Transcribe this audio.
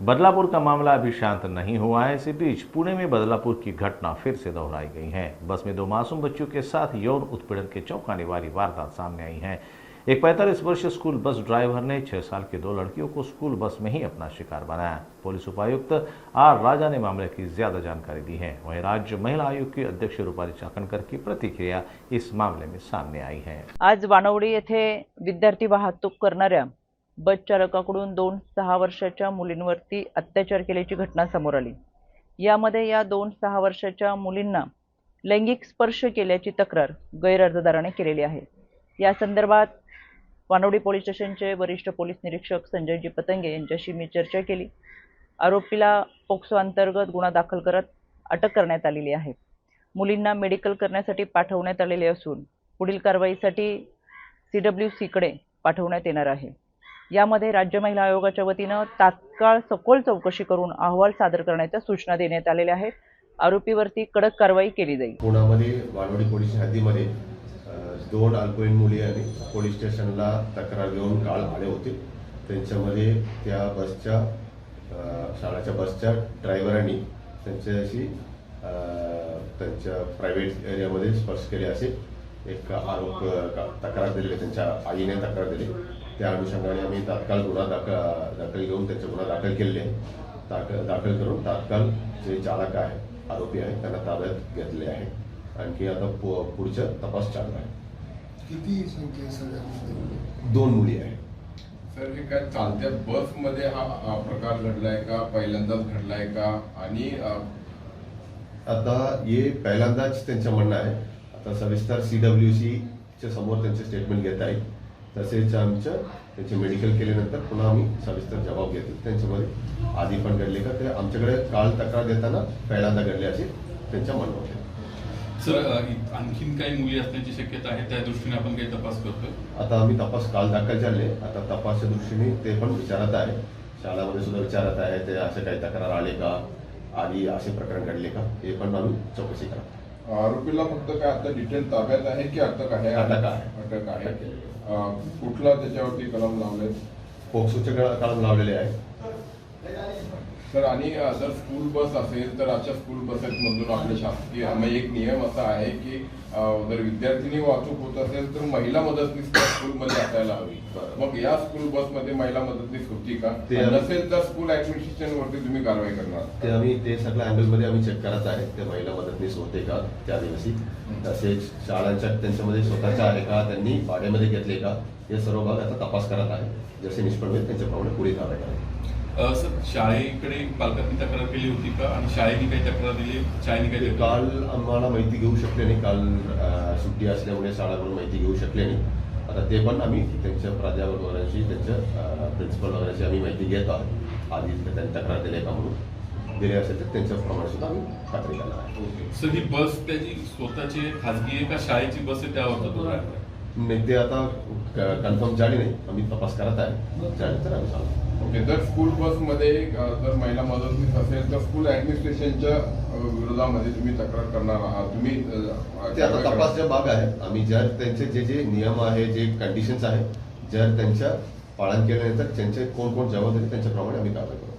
बदलापुर का मामला अभी शांत नहीं हुआ है। इसी बीच पुणे में बदलापुर की घटना फिर से दोहराई गई है। बस में 2 मासूम बच्चों के साथ यौन उत्पीड़न के चौंकाने वाली वारदात सामने आई है। एक 45 वर्षीय स्कूल बस ड्राइवर ने 6 साल की 2 लड़कियों को स्कूल बस में ही अपना शिकार बनाया। पुलिस उपायुक्त आर राजा ने मामले की ज्यादा जानकारी दी है। वहीं राज्य महिला आयोग की अध्यक्ष रूपाली चाकणकर की प्रतिक्रिया इस मामले में सामने आई है। आज वानवडी येथे विद्यार्थी वाहतूक करणाऱ्या बस चालकाकडून 2 6 वर्षाच्या मुलींवरती अत्याचार केल्याची घटना समोर आली। यामध्ये या 2 6 वर्षाच्या मुलींना लैंगिक स्पर्श केल्याची तक्रार गैरअर्जदाराने केलेली आहे। या संदर्भात वानवडी पोलीस स्टेशनचे वरिष्ठ पोलीस निरीक्षक संजयजी पतंगे यांच्याशी मी चर्चा केली। आरोपीला पोक्सो अंतर्गत गुन्हा दाखल करत अटक करण्यात आलेली आहे। मुलींना मेडिकल करण्यासाठी पाठवण्यात आलेले असून पुढील कारवाईसाठी CWC कडे पाठवण्यात येणार आहे। यामध्ये राज्य महिला आयोगाच्या वतीने तात्काळ सखोल चौकशी करून अहवाल सादर करण्याच्या सूचना देण्यात आलेल्या आहेत। आरोपीवरती कडक कारवाई केली जाईल। पुण्यामध्ये वानवडी पोलीस हद्दीमध्ये 2 अल्पवयीन मुली आणि पोलीस स्टेशनला तक्रार घेऊन काल आले होते। त्यांच्यामध्ये त्या बसच्या शाळेच्या बसच्या ड्रायव्हरांनी त्यांच्याशी त्यांच्या प्रायव्हेट एरियामध्ये स्पर्श केले असे एक आरोप तक्रार दिली। त्यांच्या आईने तक्रार दिली। त्या अनुषंगाने आम्ही तात्काळ गुन्हा दाखल घेऊन त्यांचा गुन्हा दाखल केलेले दाखल करून तात्काळ जे चालक आहे आरोपी आहे त्यांना ताब्यात घेतले आहे। आणखी आता पुढचा तपास चालू आहे। किती संख्या सगळ्या 2 मुली आहेत। सर, हे काय चालत्या बसमध्ये हा प्रकार घडलाय का, पहिल्यांदाच घडलाय का? आणि आता हे पहिल्यांदाच त्यांचं म्हणणं आहे। आता सविस्तर CWC च्या समोर त्यांचे स्टेटमेंट घेत आहे। तसेच आमचं त्यांचे मेडिकल केल्यानंतर पुन्हा आम्ही सविस्तर जबाब घेतो। त्यांच्यामध्ये आधी पण घडले का ते आमच्याकडे काल तक्रार देताना पहिल्यांदा घडले असे त्यांचं म्हणणं होते। सर, आणखीन काही मुली असण्याची शक्यता आहे, त्या दृष्टीने आपण काही तपास करतोय। आता आम्ही तपास काल दाखल झाले। आता तपासच्या दृष्टीने ते पण विचारत आहे, शाळामध्ये सुद्धा विचारत आहे ते असे काही तक्रार आले का, आधी असे प्रकरण घडले का, हे पण आम्ही चौकशी करतो। आरोपीला फक्त काय आता डिटेल ताब्यात आहे की अटक आहे? अटक आहे। कुठला त्याच्यावरती कलम लावले? पोक्सोचे कलम लावलेले आहे। सर, आणि जर स्कूल बस असेल तर अशा स्कूल बसेसमधून आपले शासकीय एक नियम असा आहे की जर विद्यार्थिनी वाहतूक होत असेल तर महिला मदतनीस त्या स्कूलमध्ये असायला हवी। मग या स्कूल बसमध्ये महिला मदतनीस होती का? नसेल तर स्कूल ऍडमिनिस्ट्रेशन वरती तुम्ही कारवाई करणार? ते आम्ही ते सगळ्या अँगलमध्ये आम्ही चेक करत आहे ते महिला मदतनीस होते का त्या दिवशी। तसेच शाळांच्या त्यांच्यामध्ये स्वतःच्या आहे का, त्यांनी भाड्यामध्ये घेतले का, हे सर्व भाग आता तपास करत आहे। जसे निष्पन्न होईल त्यांच्याप्रमाणे पुढे कारवाई करावी। सर, शाळेकडे पालकांनी तक्रार केली होती का आणि शाळेने काही तक्रार दिली? शाळेने काही काल आम्हाला माहिती घेऊ शकले नाही। काल सुट्टी असल्यामुळे शाळाकडून माहिती घेऊ शकले नाही। आता ते पण आम्ही त्यांच्या प्राध्यापक वगैरेशी त्यांच्या प्रिन्सिपल वगैरेशी आम्ही माहिती घेत आहोत। आधी त्यांनी तक्रार दिली का म्हणून दिले असेल तर त्यांच्याप्रमाणे सुद्धा आम्ही खात्री करणार आहे। सर, ही बस त्याची स्वतःची खाजगी आहे का शाळेची बस आहे त्यावर तो आहे? नाही, ते आता कन्फर्म झाले नाही। आम्ही तपास करत आहे, झाले तर आम्ही सांगू। ओके, जर स्कूल बसमध्ये जर महिला मदतनीस असेल तर स्कूल ऍडमिनिस्ट्रेशनच्या विरोधामध्ये तुम्ही तक्रार करणार आहात? तुम्ही ते आता तपासचा भाग आहे। आम्ही जर त्यांचे जे नियम आहे, जे कंडिशन्स आहे, जर त्यांच्या पालन केल्यानंतर त्यांचे कोण जबाबदारी त्यांच्याप्रमाणे आम्ही कारवाई करू।